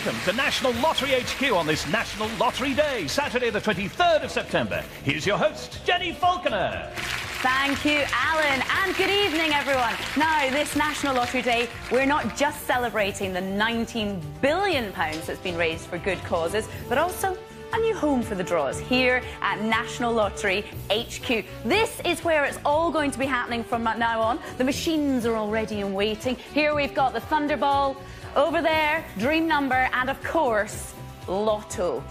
Welcome to National Lottery HQ on this National Lottery Day, Saturday the 23rd of September. Here's your host, Jenny Falconer. Thank you, Alan, and good evening, everyone. Now, this National Lottery Day, we're not just celebrating the £19 billion that's been raised for good causes, but also a new home for the draws here at National Lottery HQ. This is where it's all going to be happening from now on. The machines are all ready and waiting. Here we've got the Thunderball, over there, Dream Number, and of course, Lotto.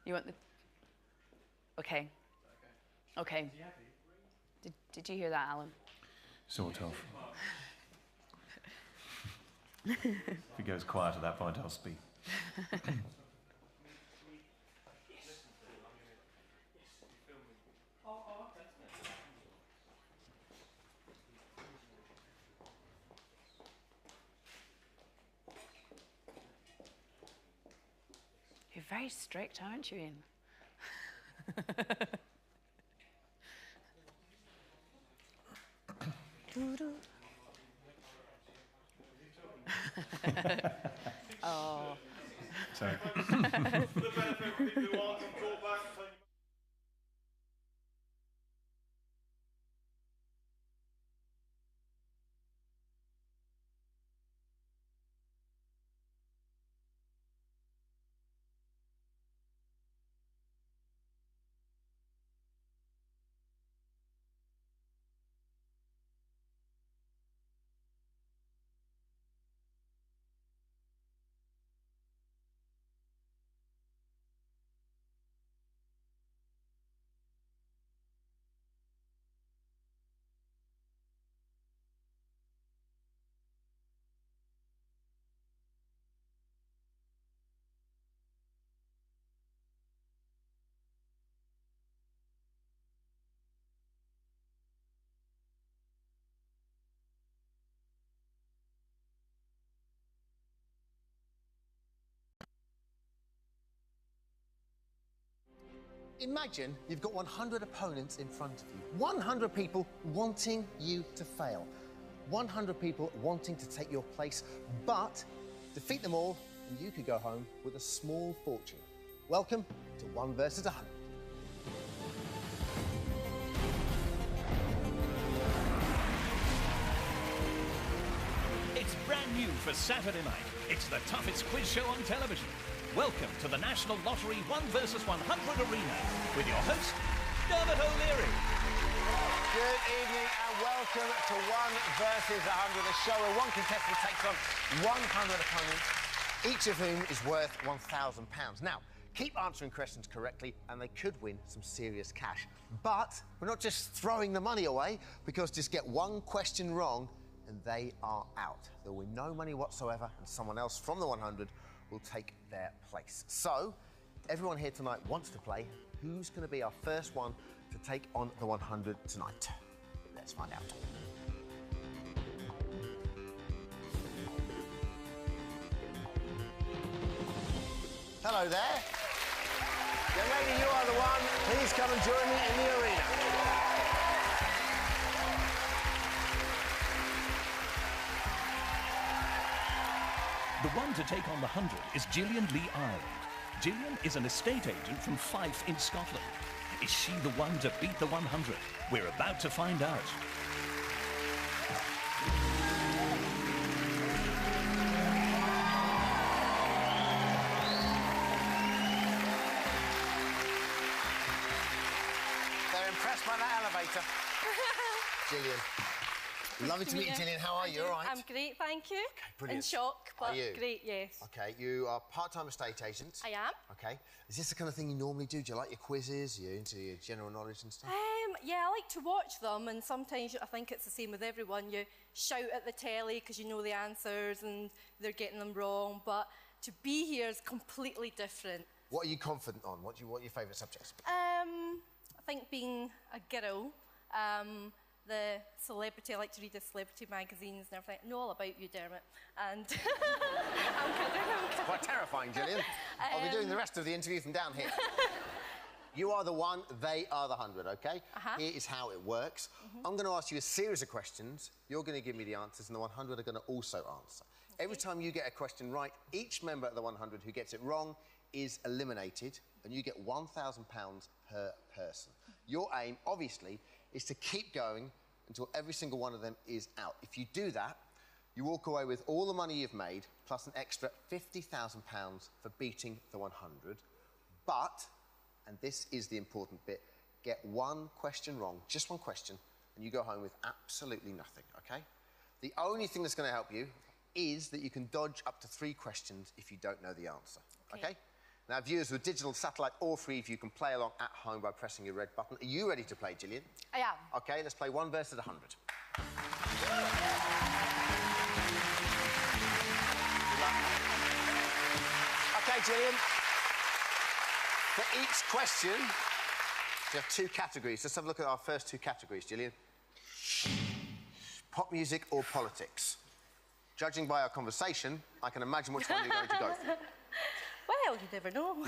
You want the... Okay. Okay. Did you hear that, Alan? Sort of. If it goes quiet at that point, I'll speak. You're very strict, aren't you, Ian? Oh. Sorry. Imagine you've got 100 opponents in front of you. 100 people wanting you to fail. 100 people wanting to take your place, but defeat them all and you could go home with a small fortune. Welcome to 1 versus 100. It's brand new for Saturday night. It's the toughest quiz show on television. Welcome to the National Lottery 1 versus 100 arena with your host, Dermot O'Leary. Good evening and welcome to 1 versus 100, a show where one contestant takes on 100 opponents, each of whom is worth £1,000. Now, keep answering questions correctly and they could win some serious cash. But we're not just throwing the money away, because just get one question wrong and they are out. There will be no money whatsoever and someone else from the 100 will take their place. So, everyone here tonight wants to play. Who's going to be our first one to take on the 100 tonight? Let's find out. Hello there. Young lady, you are the one. Please come and join me in the arena. The one to take on the 100 is Gillian Lee Ireland. Gillian is an estate agent from Fife in Scotland. Is she the one to beat the 100? We're about to find out. They're impressed by that elevator. Gillian. Lovely to meet you, Gillian. How are you? All right? I'm great, thank you. Okay, brilliant. In shock, but Are you? great, yes. Okay, you are part-time estate agent. I am. Okay. Is this the kind of thing you normally do? Do you like your quizzes? Are you into your general knowledge and stuff? Yeah, I like to watch them, and sometimes I think it's the same with everyone. You shout at the telly because you know the answers and they're getting them wrong, but to be here is completely different. What are you confident on? What are your favourite subjects? I think being a girl, the celebrity, I like to read the celebrity magazines and everything. I know all about you, Dermot. And I'm kidding. It's quite terrifying, Gillian. I'll be doing the rest of the interview from down here. You are the one, they are the 100, OK? Here is how it works. I'm going to ask you a series of questions. You're going to give me the answers, and the 100 are going to also answer. Every time you get a question right, each member of the 100 who gets it wrong is eliminated, and you get £1,000 per person. Your aim, obviously, is to keep going until every single one of them is out. If you do that, you walk away with all the money you've made, plus an extra £50,000 for beating the 100. But, and this is the important bit, get one question wrong, just one question, and you go home with absolutely nothing, OK? The only thing that's going to help you is that you can dodge up to 3 questions if you don't know the answer, OK? Now, viewers with digital, satellite or free, if you can play along at home by pressing your red button. Are you ready to play, Gillian? I am. OK, let's play 1 versus 100. OK, Gillian. For each question, we have 2 categories. Let's have a look at our first 2 categories, Gillian. Pop music or politics? Judging by our conversation, I can imagine which one you're going to go for. Well, you never know.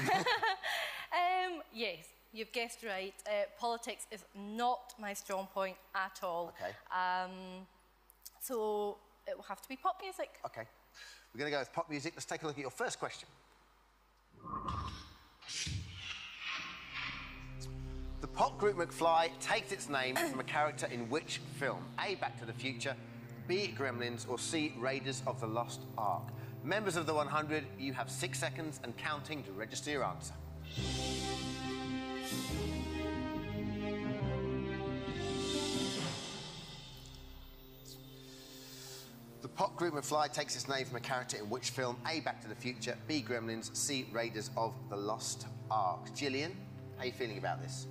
Yes, you've guessed right. Politics is not my strong point at all. OK. So it will have to be pop music. OK. We're going to go with pop music. Let's take a look at your first question. The pop group McFly takes its name from a character in which film? A, Back to the Future, B, Gremlins, or C, Raiders of the Lost Ark? Members of the 100, you have 6 seconds and counting to register your answer. The pop group McFly takes its name from a character in which film? A, Back to the Future, B, Gremlins, C, Raiders of the Lost Ark? Gillian, how are you feeling about this?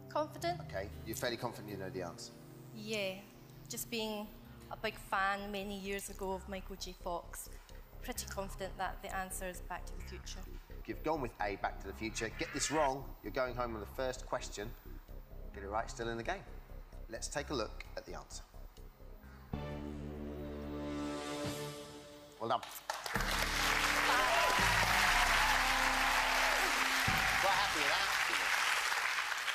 Confident? OK, you're fairly confident you know the answer? Yeah, just being a big fan many years ago of Michael J. Fox. Pretty confident that the answer is Back to the Future. You've gone with A, Back to the Future. Get this wrong, you're going home on the first question. Get it right, still in the game. Let's take a look at the answer. Well done. Quite happy with that.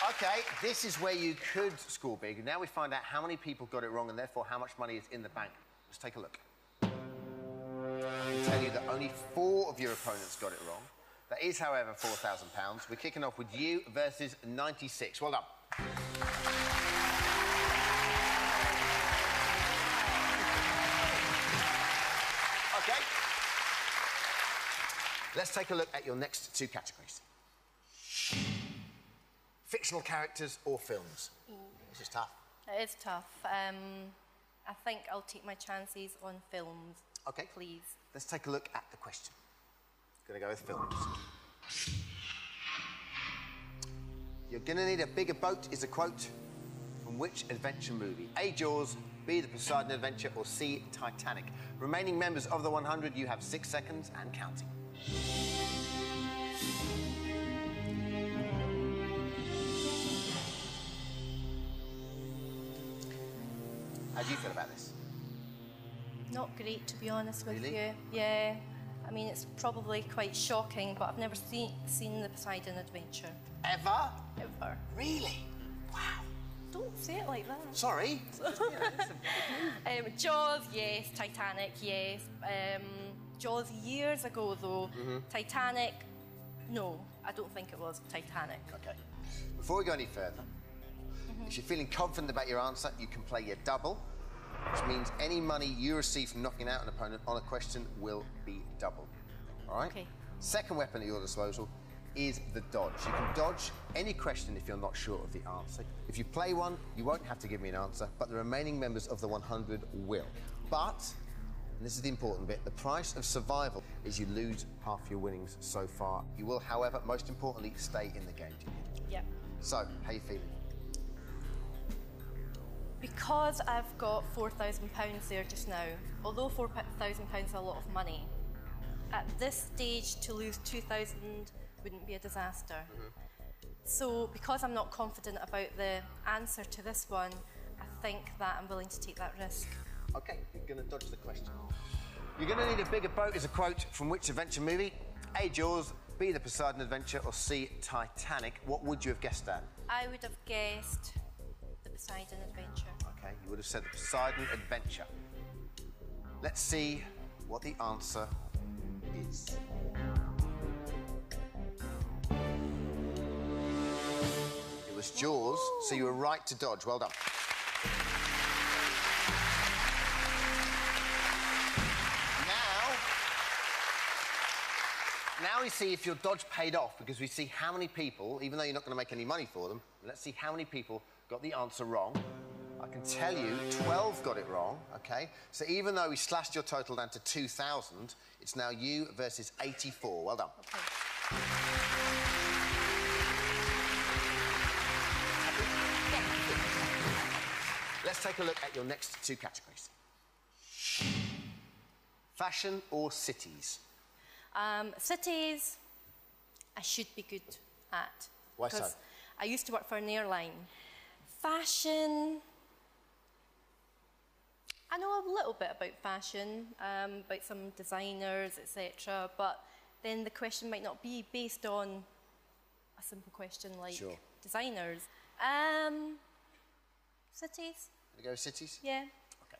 OK, this is where you could score big. Now we find out how many people got it wrong and therefore how much money is in the bank. Let's take a look. I can tell you that only 4 of your opponents got it wrong. That is, however, £4,000. We're kicking off with you versus 96. Well done. OK. Let's take a look at your next 2 categories. Fictional characters or films? This is tough. It is tough. I think I'll take my chances on films. OK. Please. Let's take a look at the question. Gonna go with films. You're gonna need a bigger boat is a quote from which adventure movie? A, Jaws, B, The Poseidon Adventure, or C, Titanic? Remaining members of the 100, you have 6 seconds and counting. How do you feel about this? Not great, to be honest with Really? you. Yeah. I mean, it's probably quite shocking, but I've never seen The Poseidon Adventure. Ever? Ever. Really? Wow. Don't say it like that. Sorry. Jaws, yes. Titanic, yes. Jaws years ago, though. Titanic, no. I don't think it was Titanic. OK. Before we go any further, if you're feeling confident about your answer, you can play your double, which means any money you receive from knocking out an opponent on a question will be doubled. All right? OK. Second weapon at your disposal is the dodge. You can dodge any question if you're not sure of the answer. If you play one, you won't have to give me an answer, but the remaining members of the 100 will. But, and this is the important bit, the price of survival is you lose half your winnings so far. You will, however, most importantly, stay in the game. Yeah. So, how are you feeling? Because I've got £4,000 there just now, although £4,000 is a lot of money, at this stage to lose 2,000 wouldn't be a disaster. So because I'm not confident about the answer to this one, I think that I'm willing to take that risk. OK, you're going to dodge the question. You're going to need a bigger boat is a quote from which adventure movie? A, Jaws, B, the Poseidon Adventure, or C, Titanic. What would you have guessed at? I would have guessed the Poseidon Adventure. Okay, you would have said the Poseidon Adventure. Let's see what the answer is. It was Jaws, so you were right to dodge. Well done. Now we see if your dodge paid off, because we see how many people, even though you're not going to make any money for them, let's see how many people got the answer wrong. I can tell you 12 got it wrong, OK? So even though we slashed your total down to 2,000, it's now you versus 84. Well done. Okay. Let's take a look at your next two categories. Fashion or cities? Cities, I should be good at. Why so? Because I used to work for an airline. Fashion, I know a little bit about fashion, about some designers, etc. But then the question might not be based on a simple question like designers. Cities. We go with cities? Yeah. OK.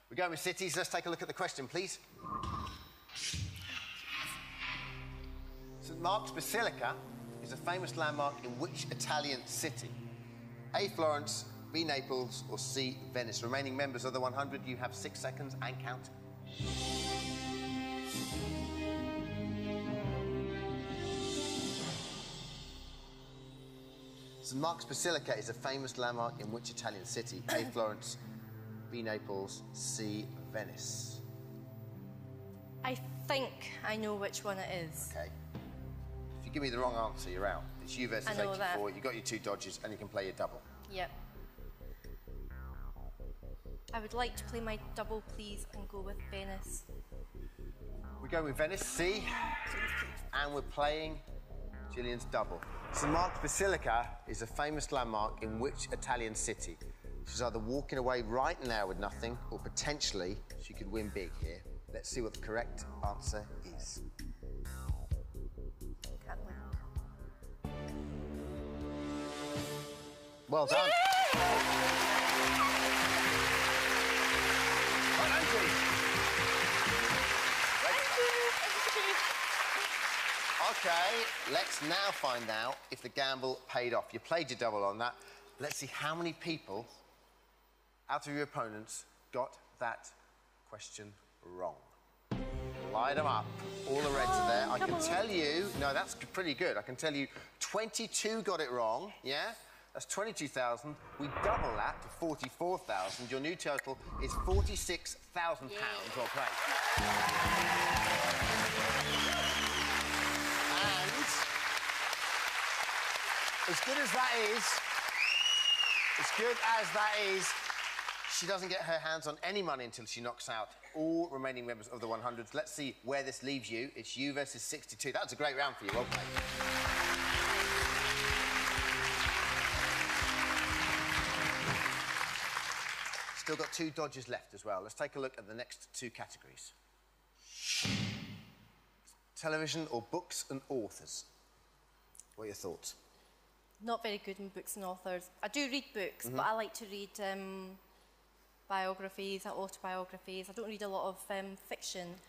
We're going with cities. Let's take a look at the question, please. St Mark's Basilica is a famous landmark in which Italian city? A, Florence, B, Naples, or C, Venice. Remaining members of the 100, you have 6 seconds and counting. St Mark's Basilica is a famous landmark in which Italian city? A, Florence, B, Naples, C, Venice. I think I know which one it is. OK. If you give me the wrong answer, you're out. It's you versus 84. That. You've got your 2 dodges, and you can play your double. Yep. I would like to play my double, please, and go with Venice. We're going with Venice, C, and we're playing Gillian's double. St Mark's Basilica is a famous landmark in which Italian city? She's either walking away right now with nothing, or potentially she could win big here. Let's see what the correct answer is. Can't look. Well done. Well done, Julie. OK, let's now find out if the gamble paid off. You played your double on that. Let's see how many people out of your opponents got that question wrong. Light them up. All the reds are there. I can tell you... No, that's pretty good. I can tell you 22 got it wrong, yeah? That's 22,000. We double that to 44,000. Your new total is £46,000. Well played. And as good as that is, she doesn't get her hands on any money until she knocks out all remaining members of the 100s. Let's see where this leaves you. It's you versus 62. That was a great round for you. Well played. Still got 2 dodges left as well. Let's take a look at the next 2 categories. Television or books and authors? What are your thoughts? Not very good in books and authors. I do read books, but I like to read biographies, autobiographies. I don't read a lot of fiction.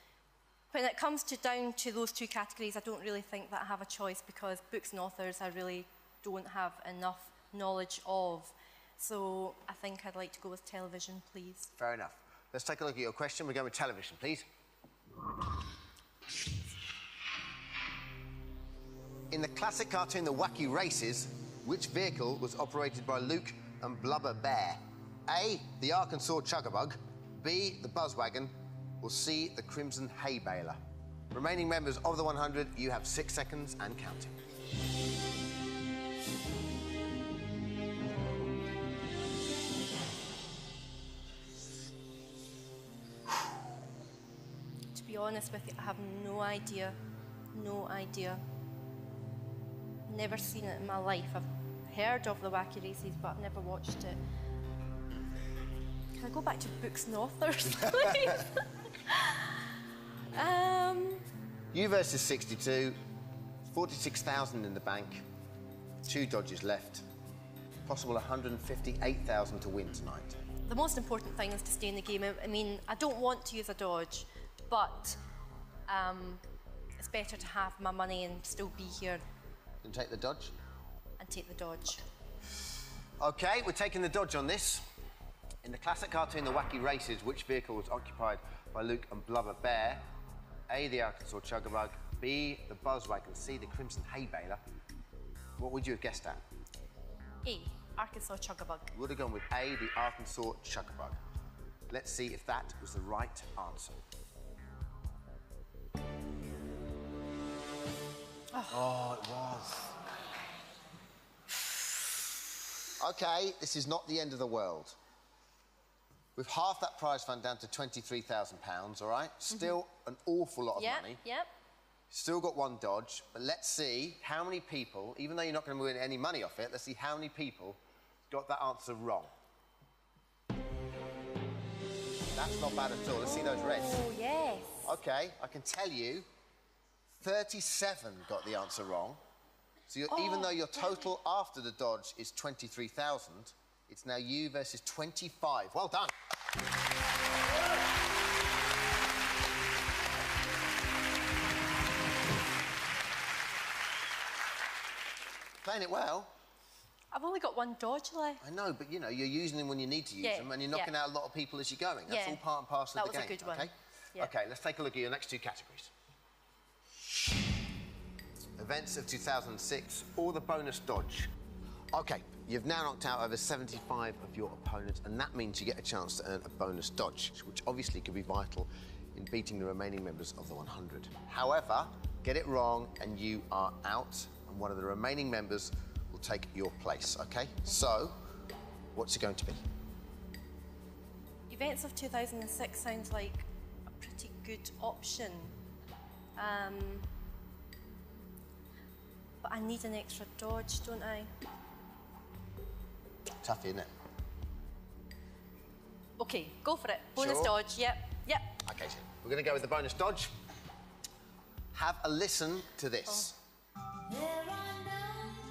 When it comes down to those 2 categories, I don't really think that I have a choice, because books and authors I really don't have enough knowledge of. So I think I'd like to go with television, please. Fair enough. Let's take a look at your question. We're going with television, please. In the classic cartoon The Wacky Races, which vehicle was operated by Luke and Blubber Bear? A, the Arkansas Chugabug, B, the Buzzwagon, or C, the Crimson Hay Baler? Remaining members of the 100, you have 6 seconds and counting. To be honest with you, I have no idea. No idea. Never seen it in my life. I've heard of the Wacky Races, but I've never watched it. Can I go back to books and authors, please? You versus 62. 46,000 in the bank, 2 dodges left, possible 158,000 to win tonight. The most important thing is to stay in the game. I mean, I don't want to use a dodge, but it's better to have my money and still be here And take the dodge? and take the dodge. Okay, we're taking the dodge on this. In the classic cartoon, The Wacky Races, which vehicle was occupied by Luke and Blubber Bear? A, the Arkansas Chuggabug, B, the Buzzwagon, C, the Crimson Hay Baler. What would you have guessed at? A, Arkansas Chuggabug. Would have gone with A, the Arkansas Chuggabug. Let's see if that was the right answer. Oh, it was. Okay, this is not the end of the world. We've halved that prize fund down to £23,000, all right? Still an awful lot of money. Yep. Still got 1 dodge, but let's see how many people, even though you're not going to win any money off it, let's see how many people got that answer wrong. That's not bad at all. Let's see those reds. Oh, yes. Okay, I can tell you, 37 got the answer wrong. So even though your total after the dodge is 23,000, it's now you versus 25. Well done. Playing it well. I've only got 1 dodge left. I know, but you know, you're using them when you need to use them, and you're knocking out a lot of people as you're going. That's all part and parcel of the game. That was a good one. Okay? Yeah. Okay, let's take a look at your next 2 categories. Events of 2006 or the bonus dodge. Okay, you've now knocked out over 75 of your opponents, and that means you get a chance to earn a bonus dodge, which obviously could be vital in beating the remaining members of the 100. However, get it wrong and you are out, and one of the remaining members will take your place, okay? So, what's it going to be? Events of 2006 sounds like a pretty good option. But I need an extra dodge, don't I? Tough, isn't it? Okay, go for it. Bonus Sure? dodge, yep. Okay, so we're going to go with the bonus dodge. Have a listen to this. There are 9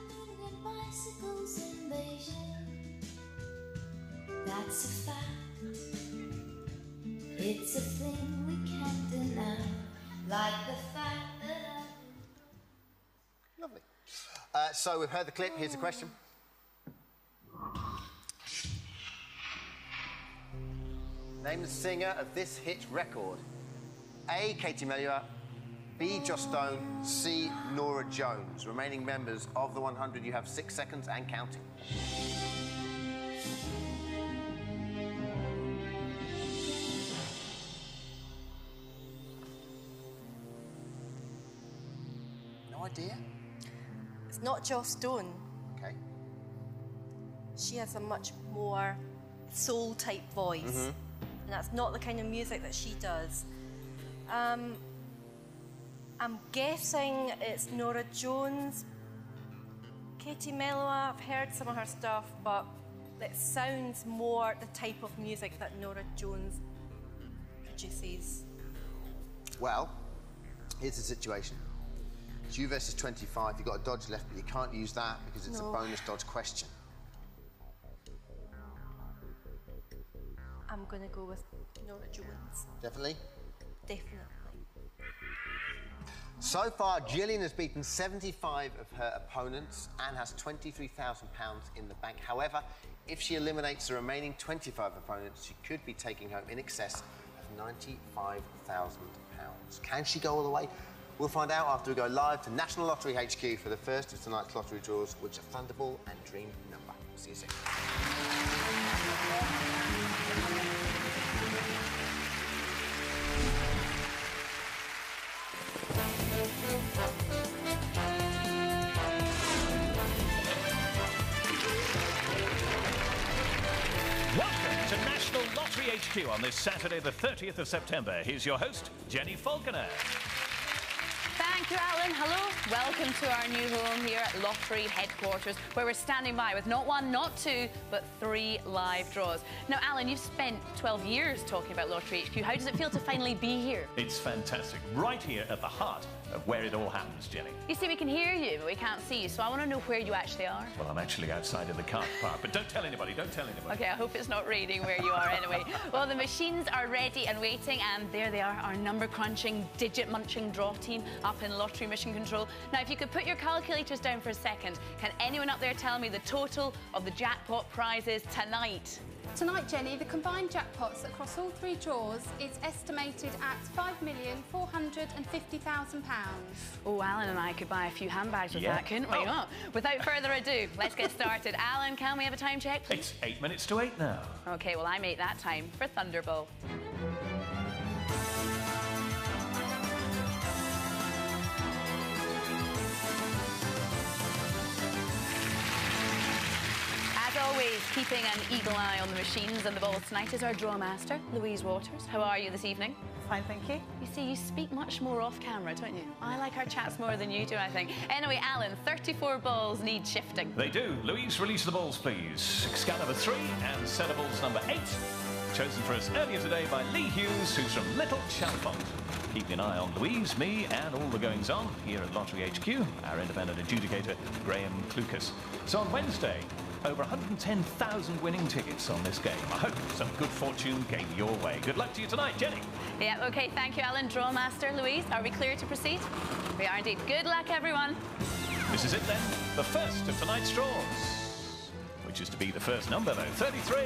million bicycles in Beijing. That's a fact. It's a thing we can't deny. Like the fact that Lovely. So we've heard the clip. Here's the question. Name the singer of this hit record. A, Katie Melua, B, Joss Stone, C, Nora Jones. Remaining members of the 100, you have 6 seconds and counting. No idea? It's not Joss Stone. Okay. She has a much more soul-type voice. And that's not the kind of music that she does. I'm guessing it's Nora Jones. Katie Melua, I've heard some of her stuff, but it sounds more the type of music that Nora Jones produces. Well, here's the situation. It's you versus 25. You've got a dodge left, but you can't use that because it's a bonus dodge question. I'm going to go with Nora Jones. Definitely? Definitely. So far, Gillian has beaten 75 of her opponents and has £23,000 in the bank. However, if she eliminates the remaining 25 opponents, she could be taking home in excess of £95,000. Can she go all the way? We'll find out after we go live to National Lottery HQ for the first of tonight's lottery draws, which are Thunderball and Dream Number. See you soon. Welcome to National Lottery HQ on this Saturday, the 30th of September. Here's your host, Jenny Falconer. Thank you, Alan. Hello. Welcome to our new home here at Lottery Headquarters, where we're standing by with not 1, not 2, but 3 live draws. Now, Alan, you've spent 12 years talking about Lottery HQ. How does it feel to finally be here? It's fantastic. Right here at the heart of where it all happens, Jenny. You see, we can hear you, but we can't see you, so I want to know where you actually are. Well, I'm actually outside of the car park, but don't tell anybody, don't tell anybody. Okay, I hope it's not raining where you are anyway. Well, the machines are ready and waiting, and there they are, our number-crunching, digit-munching draw team up in Lottery Mission Control. Now, if you could put your calculators down for a second, can anyone up there tell me the total of the jackpot prizes tonight? Tonight, Jenny, the combined jackpots across all three draws is estimated at £5,450,000. Oh, Alan and I could buy a few handbags with Yeah. that, couldn't we? Oh. Oh. Without further ado, let's get started. Alan, can we have a time check, please? It's 8 minutes to 8 now. Okay, well, I make that time for Thunderball. As always, keeping an eagle eye on the machines and the balls tonight is our draw master, Louise Waters. How are you this evening? Fine, thank you. You see, you speak much more off camera, don't you? I like our chats more than you do, I think. Anyway, Alan, 34 balls need shifting. They do. Louise, release the balls, please. Excalibur 3 and set of balls number 8. Chosen for us earlier today by Lee Hughes, who's from Little Chalfont. Keeping an eye on Louise, me, and all the goings-on here at Lottery HQ, our independent adjudicator, Graham Clucas. So on Wednesday, over 110,000 winning tickets on this game. I hope some good fortune came your way. Good luck to you tonight, Jenny. Yeah, okay, thank you, Alan. Draw master, Louise, are we clear to proceed? We are indeed. Good luck, everyone. This is it then, the first of tonight's draws, which is to be the first number, though, 33.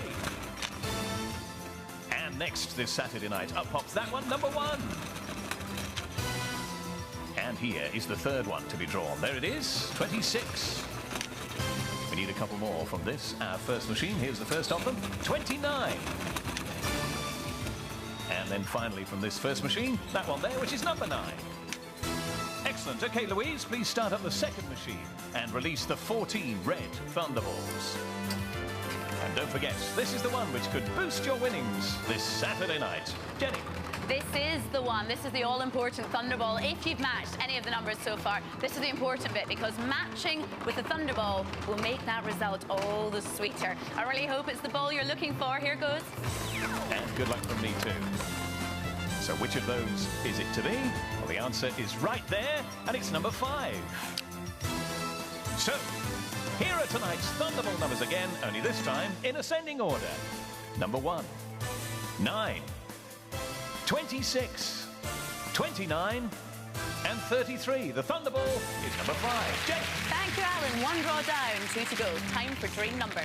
And next, this Saturday night, up pops that one, number 1. And here is the third one to be drawn. There it is, 26. We need a couple more from this, our first machine. Here's the first of them, 29. And then finally from this first machine, that one there, which is number 9. Excellent. Okay, Louise, please start up the second machine and release the 14 red Thunderballs. And don't forget, this is the one which could boost your winnings this Saturday night. Jenny. This is the one. This is the all-important Thunderball. If you've matched any of the numbers so far, this is the important bit, because matching with the Thunderball will make that result all the sweeter. I really hope it's the ball you're looking for. Here goes. And good luck from me too. So which of those is it to be? Well, the answer is right there, and it's number 5. So, here are tonight's Thunderball numbers again, only this time in ascending order. Number 1, 9, 26, 29, and 33. The Thunderball is number 5. Jane. Thank you, Alan. One draw down, 2 to go. Time for dream number.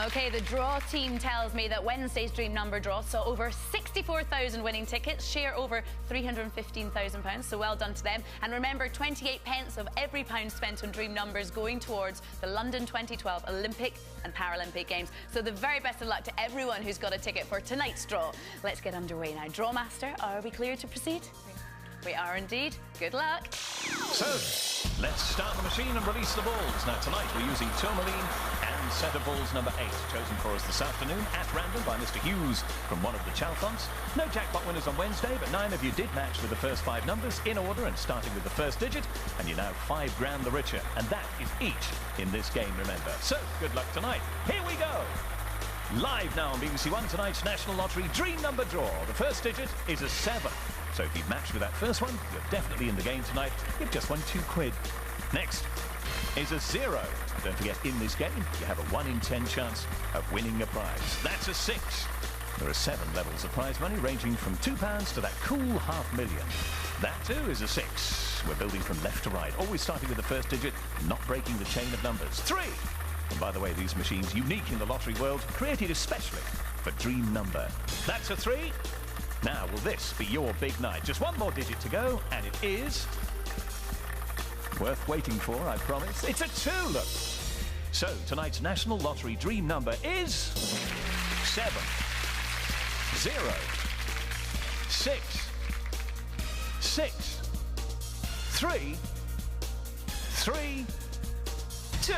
Okay, the draw team tells me that Wednesday's dream number draw saw over 64,000 winning tickets, share over £315,000, so well done to them. And remember, 28 pence of every pound spent on dream numbers going towards the London 2012 Olympic and Paralympic Games. So the very best of luck to everyone who's got a ticket for tonight's draw. Let's get underway now. Draw master, are we clear to proceed? We are indeed. Good luck. So, let's start the machine and release the balls. Now, tonight we're using Tourmaline and set of balls number 8, chosen for us this afternoon at random by Mr. Hughes from one of the Chalfonts. No jackpot winners on Wednesday, but 9 of you did match with the first 5 numbers in order and starting with the first digit, and you're now £5 the richer, and that is each in this game, remember. So, good luck tonight. Here we go. Live now on BBC One, tonight's National Lottery dream number draw. The first digit is a 7. So if you've matched with that first one, you're definitely in the game tonight. You've just won £2. Next is a 0. Don't forget, in this game, you have a 1 in 10 chance of winning a prize. That's a 6. There are 7 levels of prize money, ranging from £2 to that cool £500,000. That too is a 6. We're building from left to right, always starting with the first digit, not breaking the chain of numbers. 3. And by the way, these machines, unique in the lottery world, created especially for dream number. That's a 3. Now, will this be your big night? Just one more digit to go, and it is worth waiting for, I promise. It's a 2, look. So, tonight's National Lottery dream number is 7, 0, 6, 6, 3, 3, 2.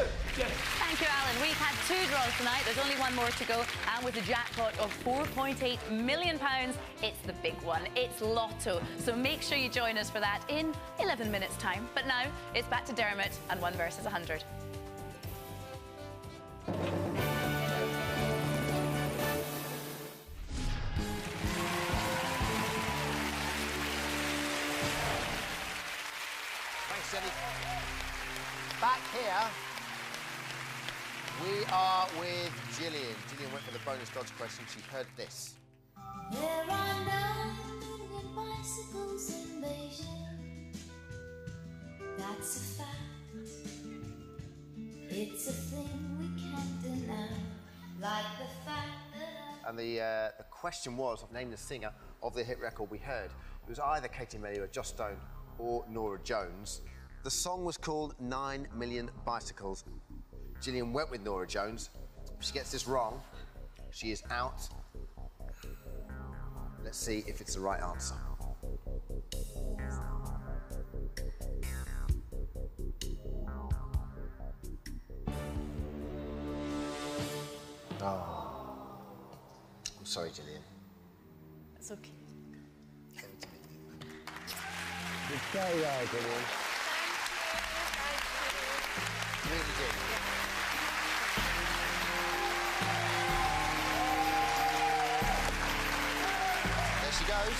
Thank you, Alan. We've had 2 draws tonight. There's only one more to go. And with a jackpot of £4.8 million, it's the big one. It's Lotto. So make sure you join us for that in 11 minutes' time. But now, it's back to Dermot and 1 versus 100. Thanks, Jenny. Back here, we are with Gillian. Gillian went for the bonus dodge question. She heard this. There are 9 million bicycles in Beijing. That's a fact. It's a thing we can't deny. Like the fact that And the question was, name the singer of the hit record we heard. It was either Katie Melua, Joss Stone, or Norah Jones. The song was called 9 Million Bicycles. Gillian went with Norah Jones. If she gets this wrong, she is out. Let's see if it's the right answer. Oh. I'm sorry, Gillian. It's okay. You're very well, Gillian. Really did. There she goes.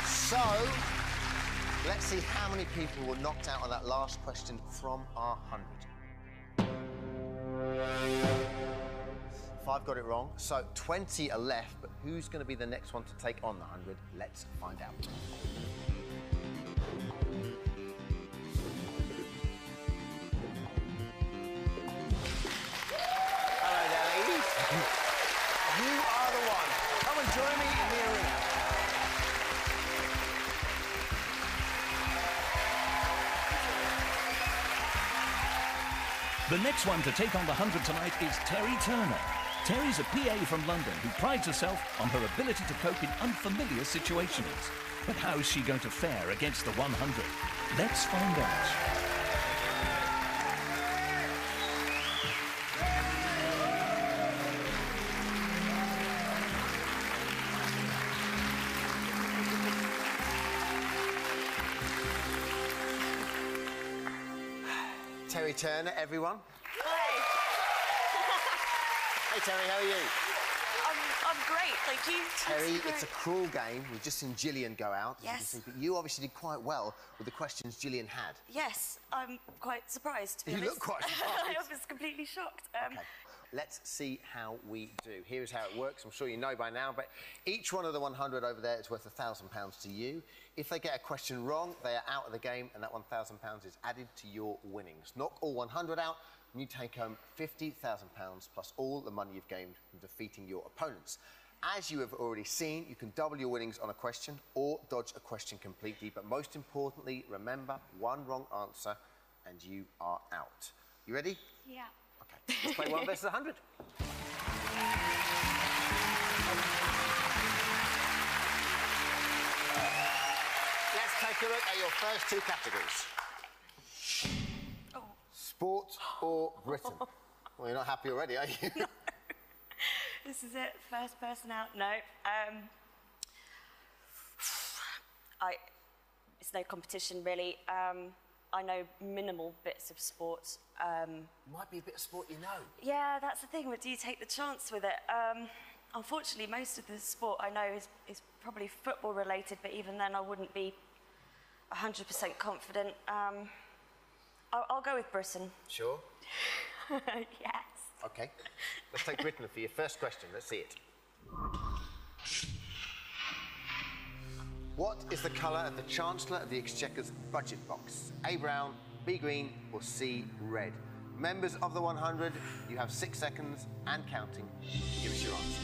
So, let's see how many people were knocked out on that last question from our 100. 5 got it wrong, so 20 are left, but who's going to be the next one to take on the 100? Let's find out. Hello there, ladies. You are the one. Come and join me in the arena. The next one to take on the 100 tonight is Terry Turner. Terry's a PA from London who prides herself on her ability to cope in unfamiliar situations. But how's she going to fare against the 100? Let's find out. Terry Turner, everyone. Hi. Hey, Terry, how are you? I'm great, thank you. Terry, Great. it's a cruel game. We've just seen Gillian go out. as you can Yes. see, but you obviously did quite well with the questions Gillian had. Yes, I'm quite surprised, to be You honest. look quite surprised. I was completely shocked. Okay. Let's see how we do. Here's how it works. I'm sure you know by now, but each one of the 100 over there is worth £1,000 to you. If they get a question wrong, they are out of the game, and that £1,000 is added to your winnings. Knock all 100 out, and you take home £50,000 plus all the money you've gained from defeating your opponents. As you have already seen, you can double your winnings on a question or dodge a question completely, but most importantly, remember, one wrong answer and you are out. You ready? Yeah. Okay, let's play 1 versus 100. Let's take a look at your first 2 categories. Oh. Sport or Britain? Well, you're not happy already, are you? This is it, first person out. No. It's no competition, really. I know minimal bits of sport. Might be a bit of sport, you know. Yeah, that's the thing, but do you take the chance with it? Unfortunately, most of the sport I know is probably football related, but even then I wouldn't be 100% confident. I'll go with Britain. Sure? Yes. Okay. Let's take Britain for your first question. Let's see it. What is the colour of the Chancellor of the Exchequer's budget box? A, brown, B, green, or C, red? Members of the 100, you have 6 seconds and counting. Give us your answer.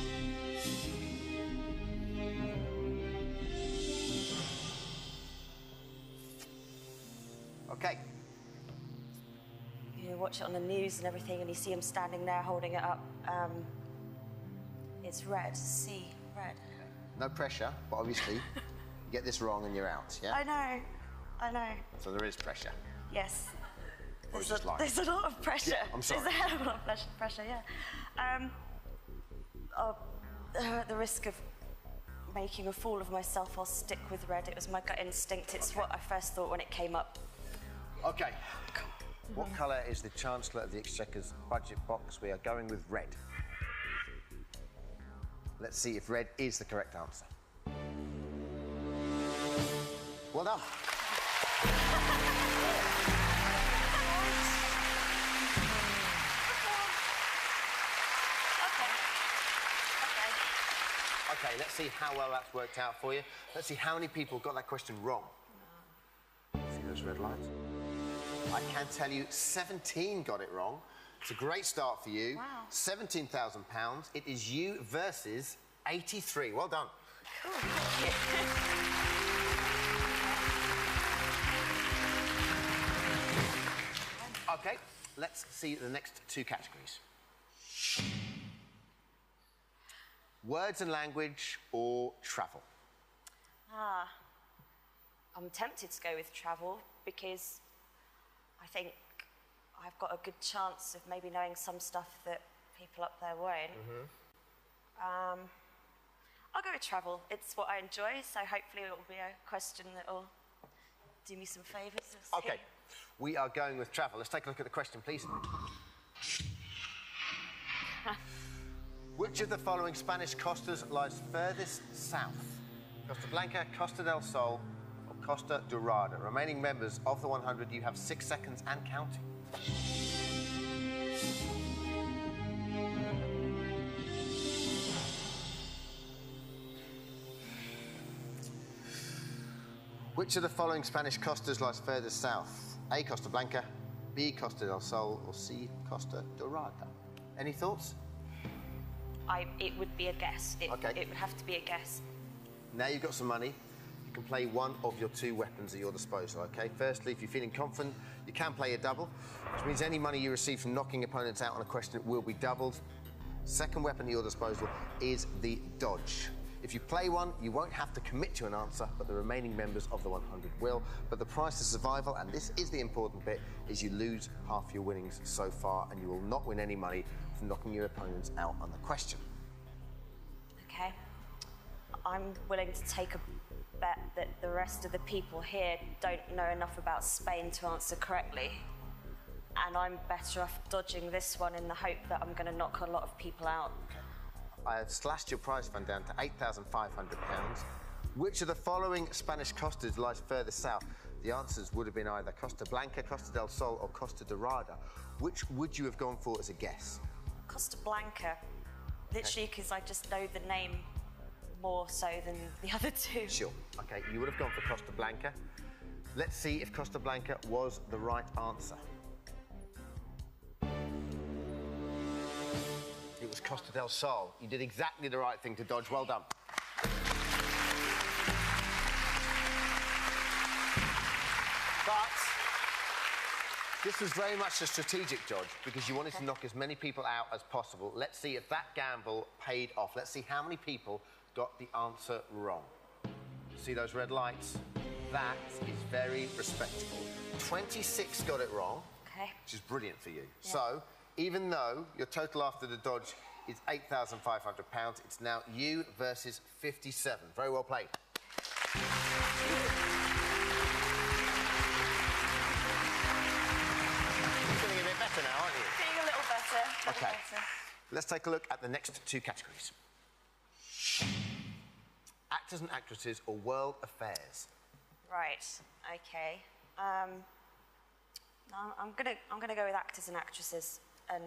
Okay. You watch it on the news and everything, and you see him standing there holding it up. It's red. C, red. No pressure, but obviously, you get this wrong and you're out, yeah? I know. So there is pressure. Yes. Or it's just lying. There's a lot of pressure. Yeah, I'm sorry. There's a hell of a lot of pressure, yeah. At the risk of making a fool of myself, I'll stick with red. It was my gut instinct. It's what I first thought when it came up. Okay. What colour is the Chancellor of the Exchequer's budget box? We are going with red. Let's see if red is the correct answer. Well done. Okay, let's see how well that's worked out for you. Let's see how many people got that question wrong. See those red lights? I can tell you 17 got it wrong. It's a great start for you. Wow. £17,000. It is you versus 83. Well done. Cool. Thank you. OK, let's see the next two categories. Words and language or travel? I'm tempted to go with travel because I think I've got a good chance of maybe knowing some stuff that people up there won't. I'll go with travel. It's what I enjoy, so hopefully it will be a question that will do me some favours. OK, we are going with travel. Let's take a look at the question, please. Which of the following Spanish costas lies furthest south? Costa Blanca, Costa del Sol, or Costa Dorada? Remaining members of the 100, you have 6 seconds and counting. Which of the following Spanish costas lies furthest south? A, Costa Blanca, B, Costa del Sol, or C, Costa Dorada? Any thoughts? It would be a guess. It would have to be a guess. Now you've got some money. You can play one of your two weapons at your disposal, OK? Firstly, if you're feeling confident, you can play a double, which means any money you receive from knocking opponents out on a question will be doubled. Second weapon at your disposal is the dodge. If you play one, you won't have to commit to an answer, but the remaining members of the 100 will. But the price of survival, and this is the important bit, is you lose half your winnings so far, and you will not win any money from knocking your opponents out on the question. OK. I'm willing to take a bet that the rest of the people here don't know enough about Spain to answer correctly. And I'm better off dodging this one in the hope that I'm going to knock a lot of people out. I have slashed your prize fund down to £8,500. Which of the following Spanish costas lies further south? The answers would have been either Costa Blanca, Costa del Sol, or Costa Dorada. Which would you have gone for as a guess? Costa Blanca. Literally, because I just know the name more so than the other two. Sure. OK, you would have gone for Costa Blanca. Let's see if Costa Blanca was the right answer. It was Costa del Sol. You did exactly the right thing to dodge. Well done. But this was very much a strategic dodge because you wanted to knock as many people out as possible. Let's see if that gamble paid off. Let's see how many people got the answer wrong. See those red lights? That is very respectable. 26 got it wrong, which is brilliant for you. Yeah. So, even though your total after the dodge is £8,500, it's now you versus 57. Very well played. You're feeling a bit better now, aren't you? Feeling a little better. OK. Let's take a look at the next two categories. Actors and actresses or world affairs? Right. OK. I'm gonna go with actors and actresses and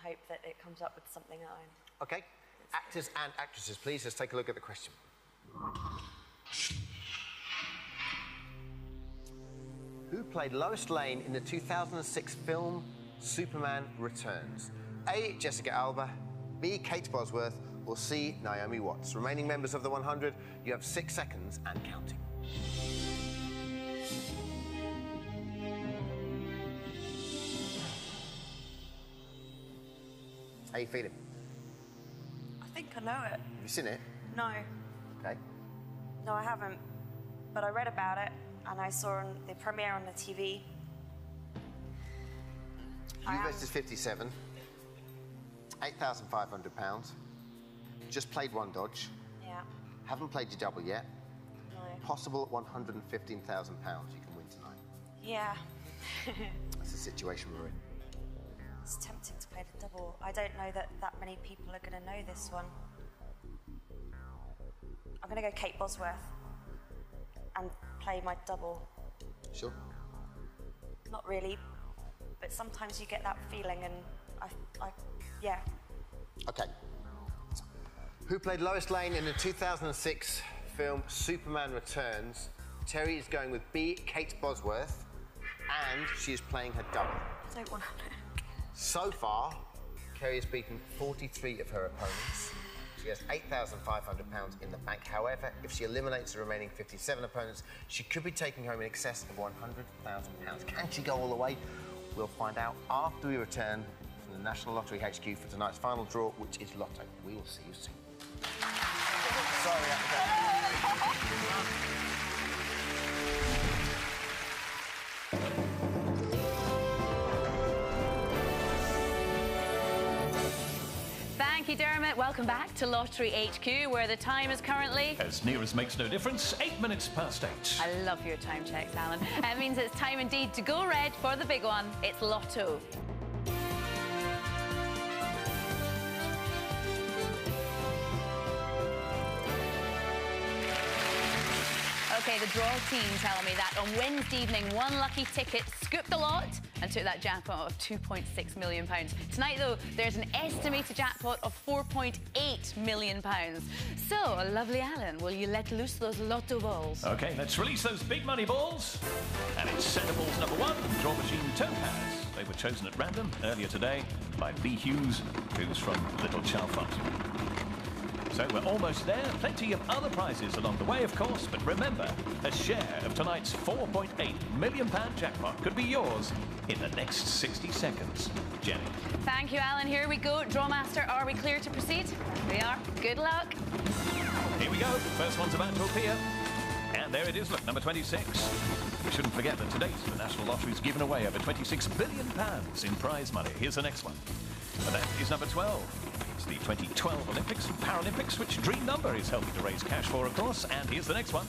hope that it comes up with something that I... OK. Actors and actresses, please. Let's take a look at the question. Who played Lois Lane in the 2006 film Superman Returns? A, Jessica Alba, B, Kate Bosworth, or C, Naomi Watts? Remaining members of the 100, you have 6 seconds and counting. How you feeling? I think I know it. Have you seen it? No. OK. No, I haven't. But I read about it, and I saw the premiere on the TV. You versus 57. £8,500. Just played one dodge. Yeah. Haven't played your double yet. No. Possible £115,000 you can win tonight. Yeah. That's the situation we're in. It's tempting to play the double. I don't know that many people are going to know this one. I'm going to go Kate Bosworth and play my double. Sure. Not really, but sometimes you get that feeling, and yeah. Okay. Who played Lois Lane in the 2006 film Superman Returns? Terry is going with B, Kate Bosworth, and she is playing her double. I don't want to. So far, Kerry has beaten 43 of her opponents. She has £8,500 in the bank. However, if she eliminates the remaining 57 opponents, she could be taking home in excess of £100,000. Can she go all the way? We'll find out after we return from the National Lottery HQ for tonight's final draw, which is Lotto. We will see you soon. Sorry, Thank you, Dermot. Welcome back to Lottery HQ, where the time is currently... As near as makes no difference, 8 minutes past 8. I love your time checks, Alan. That means it's time indeed to go red for the big one. It's Lotto. OK, the draw team telling me that on Wednesday evening, one lucky ticket scooped the lot and took that jackpot of £2.6 million. Tonight, though, there's an estimated jackpot of £4.8 million. So, lovely Alan, will you let loose those Lotto balls? OK, let's release those big money balls. And it's centre balls number 1, draw machine Topaz. They were chosen at random earlier today by Lee Hughes, who's from Little Chalfont. So we're almost there. Plenty of other prizes along the way, of course, but remember, a share of tonight's £4.8 million jackpot could be yours in the next 60 seconds. Jenny. Thank you, Alan. Here we go. Drawmaster, are we clear to proceed? We are. Good luck. Here we go. The first one's about to appear. And there it is, look, number 26. We shouldn't forget that to date, the National Lottery's given away over £26 billion in prize money. Here's the next one. And that is number 12. It's the 2012 Olympics and Paralympics, which Dream Number is helping to raise cash for, of course. And here's the next one.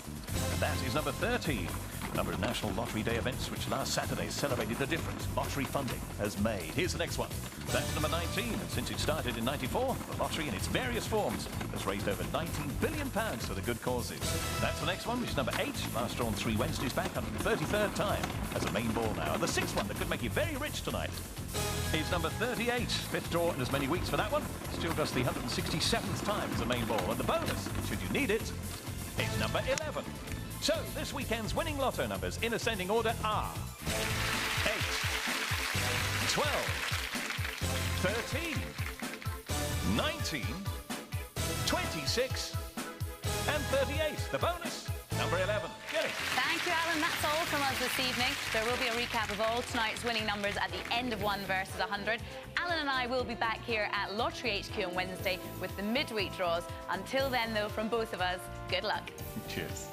And that is number 30. A number of National Lottery Day events which last Saturday celebrated the difference lottery funding has made. Here's the next one. That's number 19. And since it started in '94, the lottery in its various forms has raised over £19 billion for the good causes. That's the next one, which is number 8. Last drawn 3 Wednesdays back, 133rd time as a main ball now. And the 6th one that could make you very rich tonight is number 38. 5th draw in as many weeks for that one. Still just the 167th time as a main ball. And the bonus, should you need it, is number 11. So, this weekend's winning Lotto numbers in ascending order are 8, 12, 13, 19, 26, and 38. The bonus, number 11. Jenny. Thank you, Alan. That's all from us this evening. There will be a recap of all tonight's winning numbers at the end of 1 versus 100. Alan and I will be back here at Lottery HQ on Wednesday with the midweek draws. Until then, though, from both of us, good luck. Cheers.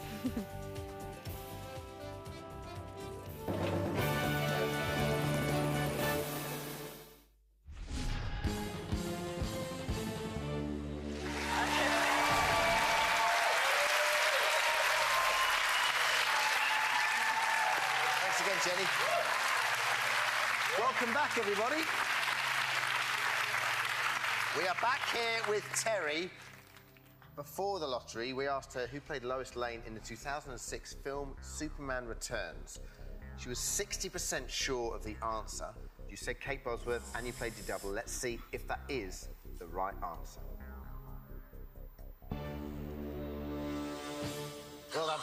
Thanks again, Jenny. Welcome back, everybody. We are back here with Terry. Before the lottery, we asked her who played Lois Lane in the 2006 film Superman Returns. She was 60% sure of the answer. You said Kate Bosworth and you played your double. Let's see if that is the right answer. Well done.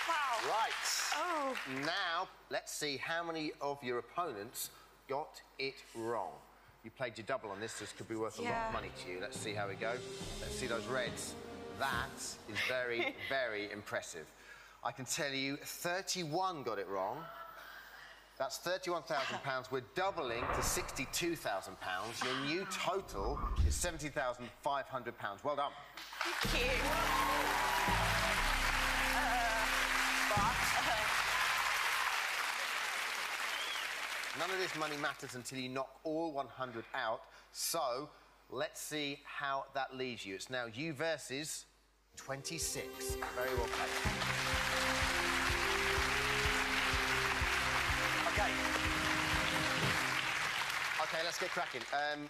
Wow. Right. Oh. Now, let's see how many of your opponents got it wrong. You played your double on this. This could be worth a lot of money to you. Let's see how we go. Let's see those reds. That is very, very impressive. I can tell you 31 got it wrong. That's £31,000. We're doubling to £62,000. Your new total is £70,500. Well done. Thank you. None of this money matters until you knock all 100 out. So, let's see how that leaves you. It's now you versus 26. Very well played. OK. OK, let's get cracking.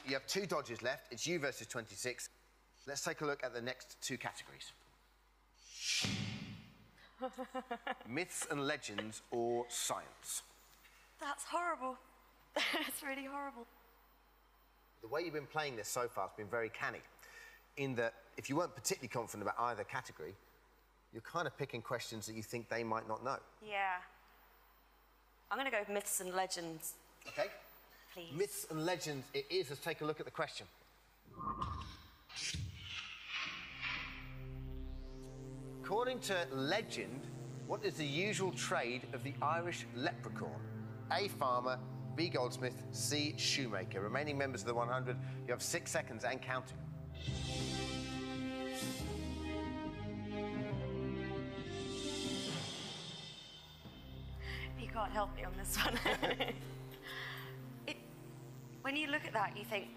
You have 2 dodges left. It's you versus 26. Let's take a look at the next 2 categories. Myths and legends or science? That's horrible. It's really horrible. The way you've been playing this so far has been very canny, in that if you weren't particularly confident about either category, you're kind of picking questions that you think they might not know. Yeah. I'm going to go with myths and legends. OK. Please. Myths and legends it is. Let's take a look at the question. According to legend, what is the usual trade of the Irish leprechaun? A, farmer, B, goldsmith, C, shoemaker. Remaining members of the 100, you have 6 seconds and counting. You can't help me on this one. When you look at that, you think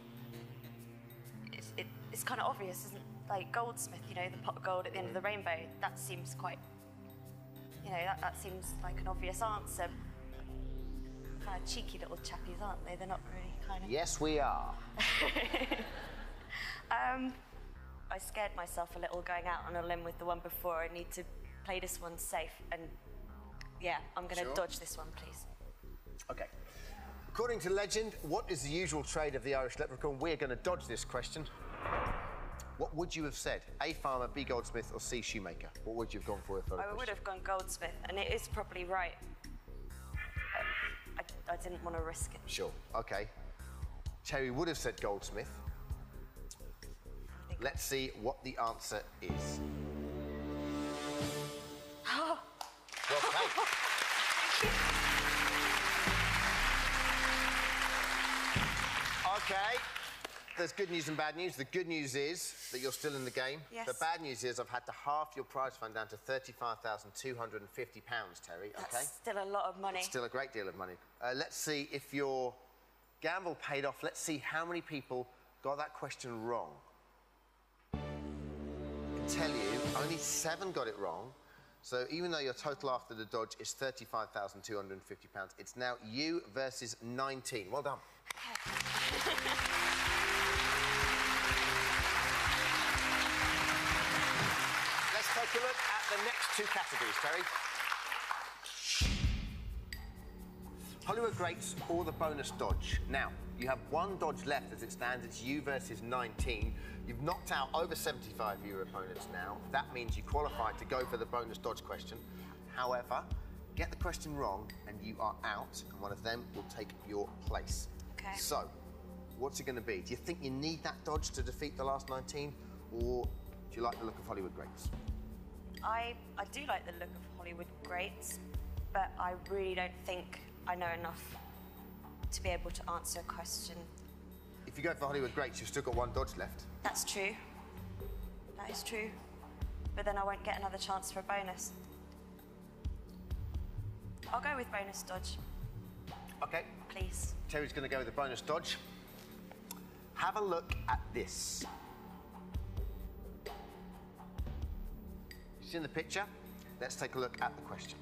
it's kind of obvious, isn't it? Like goldsmith, you know, the pot of gold at the end of the rainbow. That seems quite, you know, that seems like an obvious answer. Kind of cheeky little chappies, aren't they? They're not really kind of... Yes, we are. I scared myself a little going out on a limb with the one before. I need to play this one safe, and yeah, I'm going to dodge this one, please. OK. According to legend, what is the usual trade of the Irish leprechaun? We're going to dodge this question. What would you have said? A, farmer, B, goldsmith, or C, shoemaker? What would you have gone for if I would have gone goldsmith, and it is probably right. I didn't want to risk it. Sure. OK. Terry would have said goldsmith. Let's see what the answer is. Well played. OK. There's good news and bad news. The good news is that you're still in the game. Yes. The bad news is I've had to halve your prize fund down to £35,250, Terry. That's still a lot of money. It's still a great deal of money. Let's see if your gamble paid off. Let's see how many people got that question wrong. I can tell you, only 7 got it wrong. So even though your total after the dodge is £35,250, it's now you versus 19. Well done. Let's take a look at the next 2 categories, Terry. Hollywood Greats or the bonus dodge. Now, you have 1 dodge left as it stands. It's you versus 19. You've knocked out over 75 of your opponents now. That means you qualified to go for the bonus dodge question. However, get the question wrong and you are out, and one of them will take your place. Okay. So, what's it going to be? Do you think you need that dodge to defeat the last 19, or do you like the look of Hollywood Greats? I do like the look of Hollywood Greats, but I really don't think I know enough to be able to answer a question. If you go for Hollywood Greats, you've still got 1 dodge left. That's true. That is true. But then I won't get another chance for a bonus. I'll go with bonus dodge. OK. Please. Terry's going to go with the bonus dodge. Have a look at this. You see in the picture? Let's take a look at the question.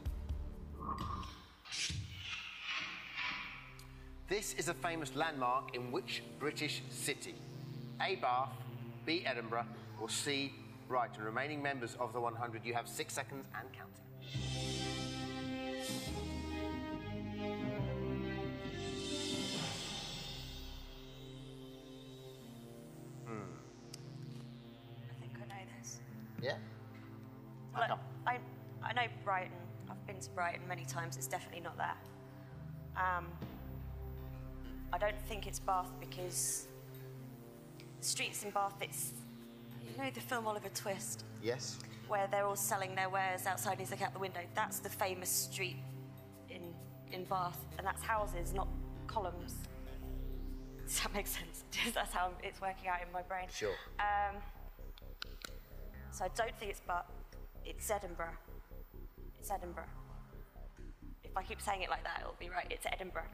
This is a famous landmark in which British city? A, Bath, B, Edinburgh, or C, Brighton? Remaining members of the 100, you have 6 seconds and counting. I think I know this. Yeah? Well, I know Brighton. I've been to Brighton many times. It's definitely not there. I don't think it's Bath because the streets in Bath, it's, you know the film Oliver Twist? Yes. Where they're all selling their wares outside and he's looking out the window. That's the famous street in Bath, and that's houses, not columns. Does that make sense? That's how it's working out in my brain. Sure. So I don't think it's Bath. It's Edinburgh. It's Edinburgh. If I keep saying it like that, it'll be right. It's Edinburgh.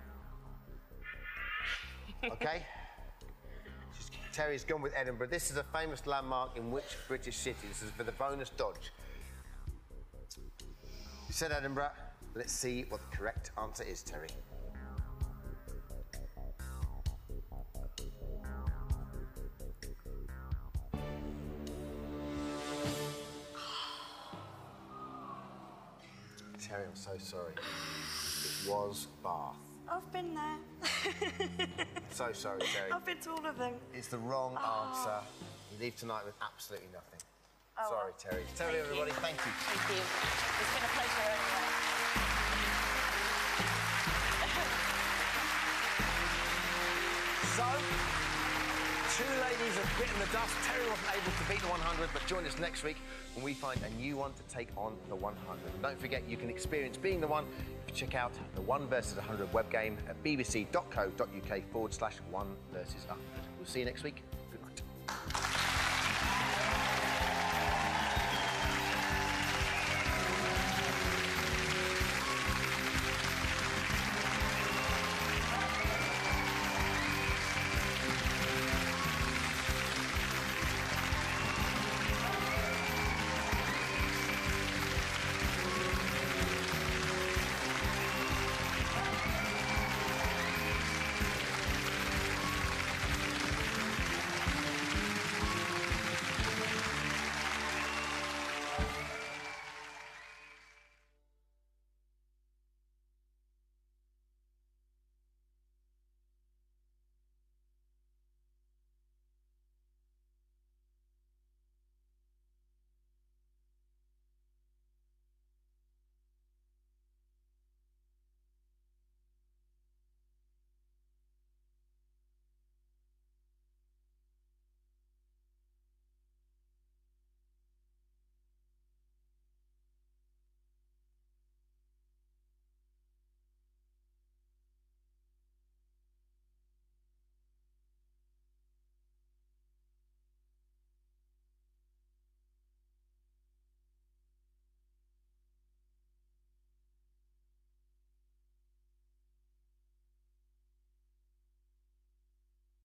OK? Terry's gone with Edinburgh. This is a famous landmark in which British city? This is for the bonus dodge. You said Edinburgh. Let's see what the correct answer is, Terry. Terry, I'm so sorry. It was Bath. I've been there. So sorry, Terry. I've been to all of them. It's the wrong answer. You leave tonight with absolutely nothing. Oh, Sorry, Terry. Terry, everybody, thank you. Thank you. It's been a pleasure anyway. So, two ladies have bitten the dust. Terry wasn't able to beat the 100, but join us next week when we find a new one to take on the 100. And don't forget, you can experience being the one if you check out the 1 versus 100 web game at bbc.co.uk/1 versus 100. We'll see you next week.